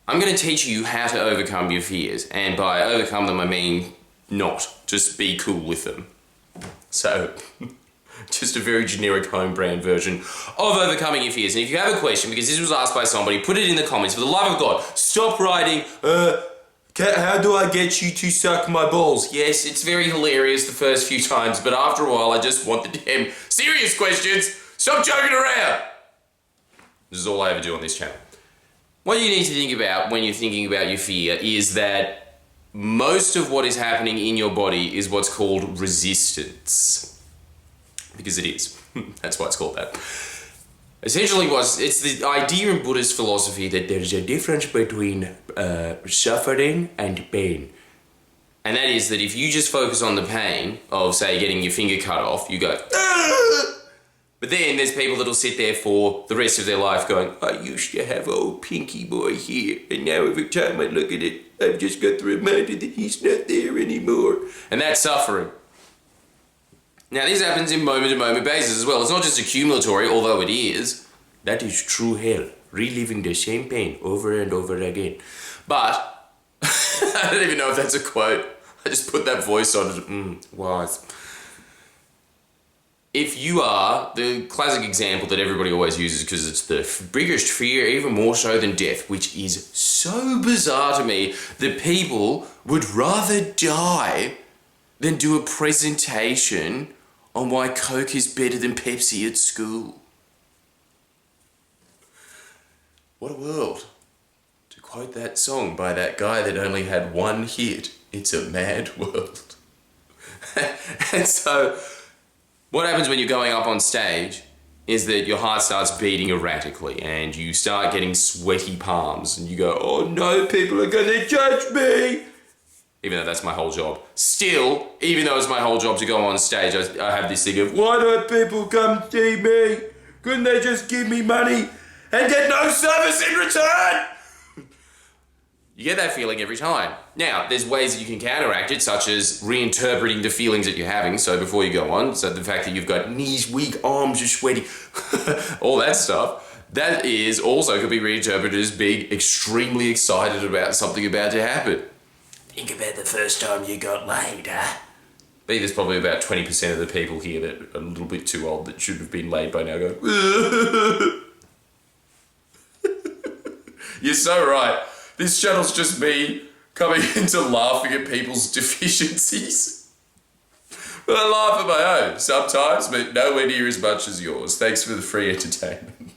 I'm going to teach you how to overcome your fears. And by overcome them, I mean not. Just be cool with them. So, just a very generic home brand version of overcoming your fears. And if you have a question, because this was asked by somebody, put it in the comments. For the love of God, stop writing, how do I get you to suck my balls? Yes, it's very hilarious the first few times, but after a while, I just want the damn serious questions. Stop joking around. This is all I ever do on this channel. What you need to think about when you're thinking about your fear is that most of what is happening in your body is what's called resistance. Because it is. That's why it's called that. Essentially, it's the idea in Buddhist philosophy that there's a difference between suffering and pain. And that is that if you just focus on the pain of, say, getting your finger cut off, you go, "Ah!" But then there's people that'll sit there for the rest of their life going, I used to have old Pinky Boy here, and now every time I look at it, I've just got the reminder that he's not there anymore. And that's suffering. Now, this happens in moment-to-moment basis as well. It's not just accumulatory, although it is. That is true hell. Reliving the same pain over and over again. But, I don't even know if that's a quote. I just put that voice on it. Wise. If you are, the classic example that everybody always uses because it's the biggest fear, even more so than death, which is so bizarre to me that people would rather die than do a presentation on why Coke is better than Pepsi at school. What a world. To quote that song by that guy that only had one hit, it's a mad world. And so, what happens when you're going up on stage is that your heart starts beating erratically and you start getting sweaty palms and you go, oh no, people are gonna judge me. Even though that's my whole job. Still, even though it's my whole job to go on stage, I have this thing of, why don't people come see me? Couldn't they just give me money and get no service in return? You get that feeling every time. Now, there's ways that you can counteract it, such as reinterpreting the feelings that you're having. So before you go on, so the fact that you've got knees weak, arms are sweaty, all that stuff, that is also could be reinterpreted as being extremely excited about something about to happen. Think about the first time you got laid, huh? I think there's probably about 20% of the people here that are a little bit too old that should have been laid by now going, You're so right. This channel's just me coming into laughing at people's deficiencies. But I laugh at my own sometimes, but nowhere near as much as yours. Thanks for the free entertainment.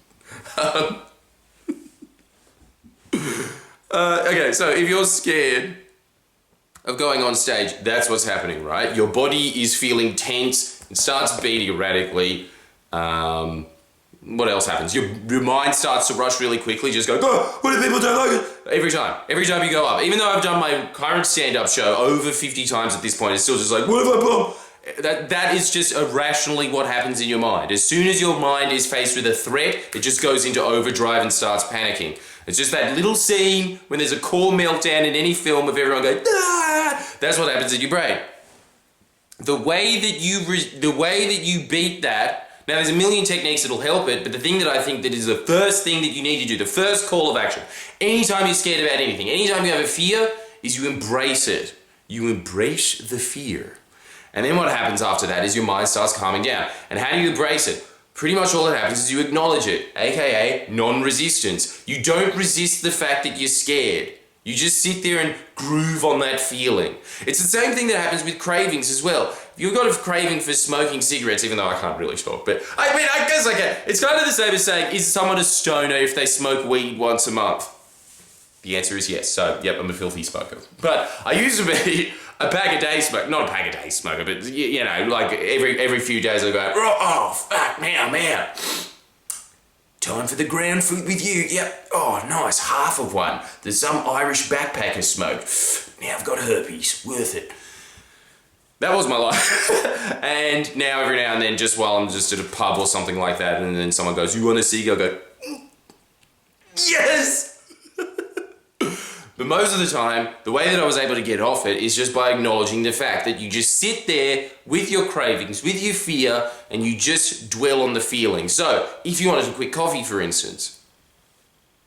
Okay, so if you're scared of going on stage, that's what's happening, right? Your body is feeling tense, it starts beating erratically. What else happens? Your mind starts to rush really quickly, just go, oh, what if people don't like it? Every time you go up. Even though I've done my current stand-up show over 50 times at this point, it's still just like, what if I bomb? That is just irrationally what happens in your mind. As soon as your mind is faced with a threat, it just goes into overdrive and starts panicking. It's just that little scene when there's a core meltdown in any film of everyone going, ah! That's what happens in your brain. The way that you beat that, now there's a million techniques that'll help it, but the thing that I think that is the first thing that you need to do, the first call of action, anytime you're scared about anything, anytime you have a fear, is you embrace it. You embrace the fear. And then what happens after that is your mind starts calming down. And how do you embrace it? Pretty much all that happens is you acknowledge it, aka non-resistance. You don't resist the fact that you're scared. You just sit there and groove on that feeling. It's the same thing that happens with cravings as well. If you've got a craving for smoking cigarettes, even though I can't really talk, but I mean, I guess I can. It's kind of the same as saying, is someone a stoner if they smoke weed once a month? The answer is yes. So, yep, I'm a filthy smoker. But I used to be a pack-a-day smoker. Not a pack-a-day smoker, but, you know, like every few days I go, oh, fuck, man. Time for the ground food with you. Yep. Oh, nice. Half of one. There's some Irish backpacker smoked. Now I've got herpes. Worth it. That was my life. And now every now and then, just while I'm just at a pub or something like that, and then someone goes, you want a cig? I'll go, yes! But most of the time, the way that I was able to get off it is just by acknowledging the fact that you just sit there with your cravings, with your fear, and you just dwell on the feeling. So, if you wanted a quick coffee, for instance,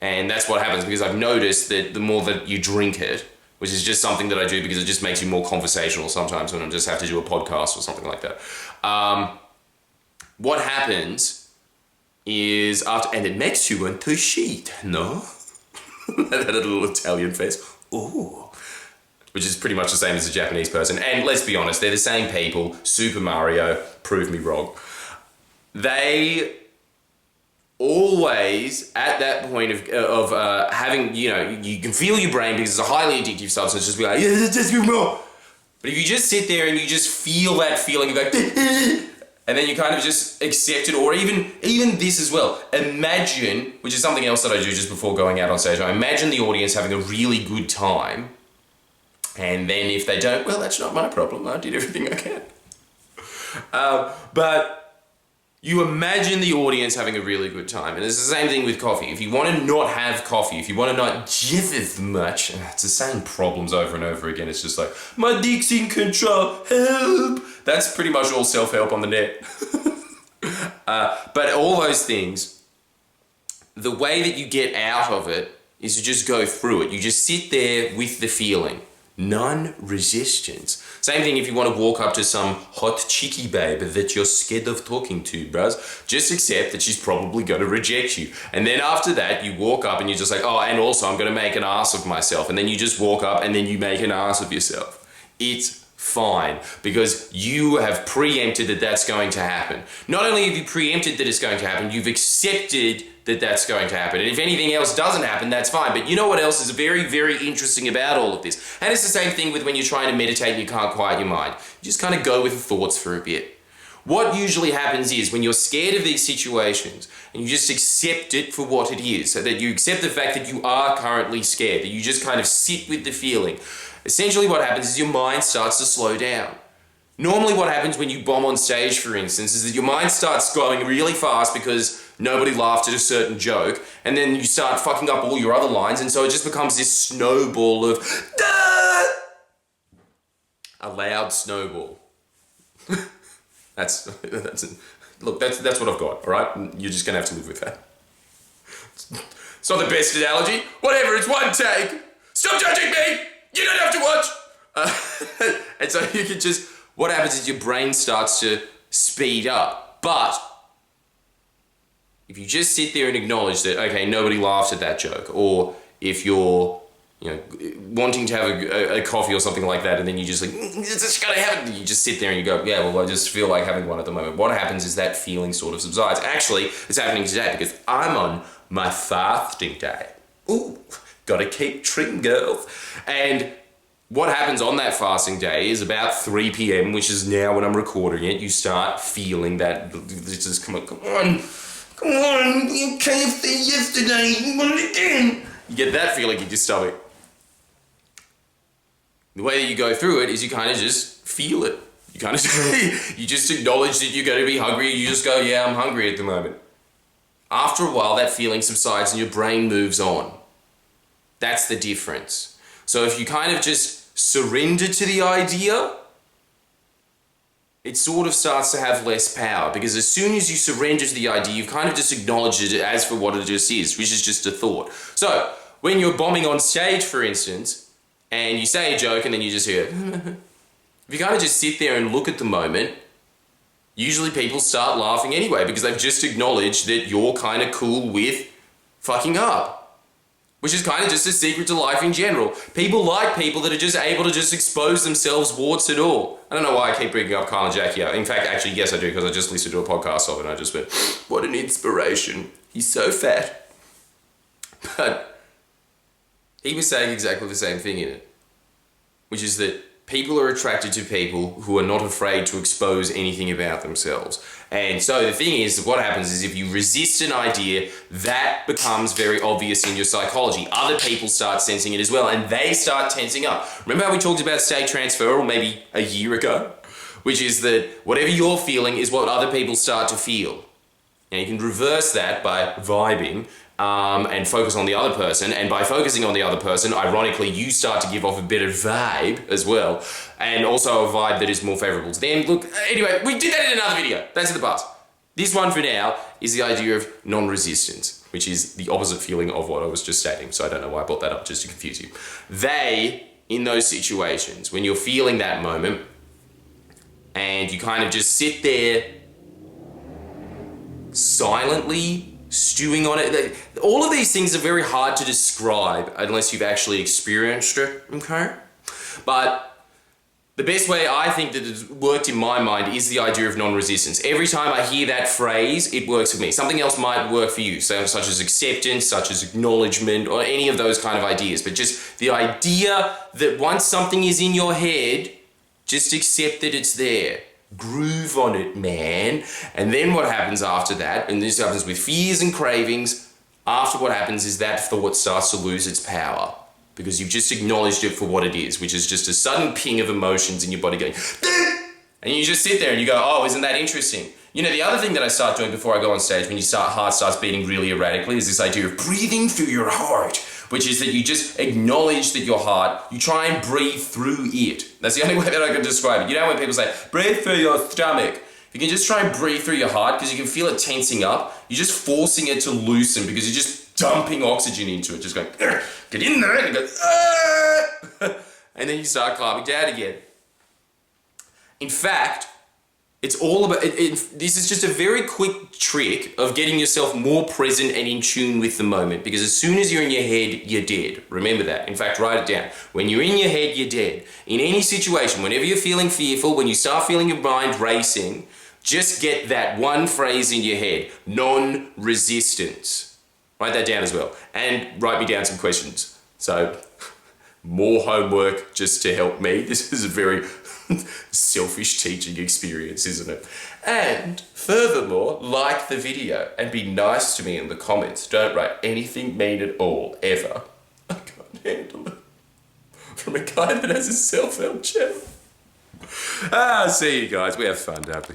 And that's what happens because I've noticed that the more that you drink it, which is just something that I do because it just makes you more conversational sometimes when I just have to do a podcast or something like that. What happens is and it makes you want to shit, no? That had a little Italian face. Ooh. Which is pretty much the same as a Japanese person. And let's be honest, they're the same people. Super Mario, prove me wrong. They always, at that point of having, you can feel your brain because it's a highly addictive substance, just be like, yeah, just give more. But if you just sit there and you just feel that feeling of like, and then you kind of just accept it, or even this as well. Imagine, which is something else that I do just before going out on stage, I imagine the audience having a really good time. And then if they don't, well, that's not my problem. I did everything I can. But you imagine the audience having a really good time. And it's the same thing with coffee. If you want to not have coffee, if you want to not jiff as much, it's the same problems over and over again. It's just like, my dick's in control, help. That's pretty much all self-help on the net. But all those things, the way that you get out of it is to just go through it. You just sit there with the feeling. Non-resistance. Same thing if you want to walk up to some hot cheeky babe that you're scared of talking to, bros. Just accept that she's probably going to reject you. And then after that, you walk up and you're just like, oh, and also I'm going to make an ass of myself. And then you just walk up and then you make an ass of yourself. It's fine because you have preempted that that's going to happen. Not only have you preempted that it's going to happen, you've accepted that that's going to happen. And if anything else doesn't happen, that's fine. But you know what else is very, very interesting about all of this? And it's the same thing with when you're trying to meditate and you can't quiet your mind. You just kind of go with the thoughts for a bit. What usually happens is when you're scared of these situations and you just accept it for what it is, so that you accept the fact that you are currently scared, that you just kind of sit with the feeling. Essentially what happens is your mind starts to slow down. Normally what happens when you bomb on stage, for instance, is that your mind starts going really fast because nobody laughed at a certain joke, and then you start fucking up all your other lines, and so it just becomes this snowball of a loud snowball. That's what I've got, all right? You're just gonna have to live with that. It's not the best analogy. Whatever, it's one take. Stop judging me! You don't have to watch! And so you can just... What happens is your brain starts to speed up. But if you just sit there and acknowledge that, okay, nobody laughed at that joke, or if you're, wanting to have a coffee or something like that, and then you just like, it's just gotta have it. You just sit there and you go, yeah, well, I just feel like having one at the moment. What happens is that feeling sort of subsides. Actually, it's happening today because I'm on my fasting day. Ooh, gotta keep treating girls. And what happens on that fasting day is about 3 p.m, which is now when I'm recording it, you start feeling that, it's just, come on, you KFC yesterday, you want it again. You get that feeling in your stomach. The way that you go through it is you kind of just feel it. You kind of, you just acknowledge that you're going to be hungry, you just go, yeah, I'm hungry at the moment. After a while, that feeling subsides and your brain moves on. That's the difference. So if you kind of just surrender to the idea, it sort of starts to have less power, because as soon as you surrender to the idea, you've kind of just acknowledged it as for what it just is, which is just a thought. So when you're bombing on stage, for instance, and you say a joke and then you just hear, if you kind of just sit there and look at the moment, usually people start laughing anyway, because they've just acknowledged that you're kind of cool with fucking up. Which is kind of just a secret to life in general. People like people that are just able to just expose themselves, warts and all. I don't know why I keep bringing up Kyle and Jackie out. In fact, actually, yes I do, because I just listened to a podcast of it and I just went, what an inspiration. He's so fat. But he was saying exactly the same thing in it. Which is that people are attracted to people who are not afraid to expose anything about themselves. And so the thing is, what happens is if you resist an idea, that becomes very obvious in your psychology. Other people start sensing it as well, and they start tensing up. Remember how we talked about state transferal maybe a year ago? Which is that whatever you're feeling is what other people start to feel. And you can reverse that by vibing, and focus on the other person, and by focusing on the other person, ironically, you start to give off a better vibe as well, and also a vibe that is more favourable to them. Look, anyway, we did that in another video. That's in the past. This one for now is the idea of non-resistance. which is the opposite feeling of what I was just stating. So I don't know why I brought that up, just to confuse you. They, in those situations, when you're feeling that moment, and you kind of just sit there silently stewing on it. All of these things are very hard to describe unless you've actually experienced it, okay? But the best way I think that it's worked in my mind is the idea of non-resistance. Every time I hear that phrase, it works for me. Something else might work for you, so, such as acceptance, such as acknowledgement, or any of those kind of ideas. But just the idea that once something is in your head, just accept that it's there. Groove on it, man. And then what happens after that, and this happens with fears and cravings, after what happens is that thought starts to lose its power. Because you've just acknowledged it for what it is, which is just a sudden ping of emotions in your body going, and you just sit there and you go, oh, isn't that interesting? You know, the other thing that I start doing before I go on stage, when your heart starts beating really erratically, is this idea of breathing through your heart, which is that you just acknowledge that your heart, you try and breathe through it. That's the only way that I can describe it. You know when people say, breathe through your stomach, you can just try and breathe through your heart because you can feel it tensing up. You're just forcing it to loosen because you're just dumping oxygen into it, just going, get in there, and you go, and then you start calming down again. In fact, it's all about, this is just a very quick trick of getting yourself more present and in tune with the moment, because as soon as you're in your head, you're dead. Remember that. In fact, write it down. When you're in your head, you're dead. In any situation, whenever you're feeling fearful, when you start feeling your mind racing, just get that one phrase in your head, non-resistance. Write that down as well. And write me down some questions. So, more homework just to help me. This is a very selfish teaching experience, isn't it? And furthermore, like the video and be nice to me in the comments. Don't write anything mean at all, ever. I can't handle it. From a guy that has a self-help channel. See you guys. We have fun, don't we?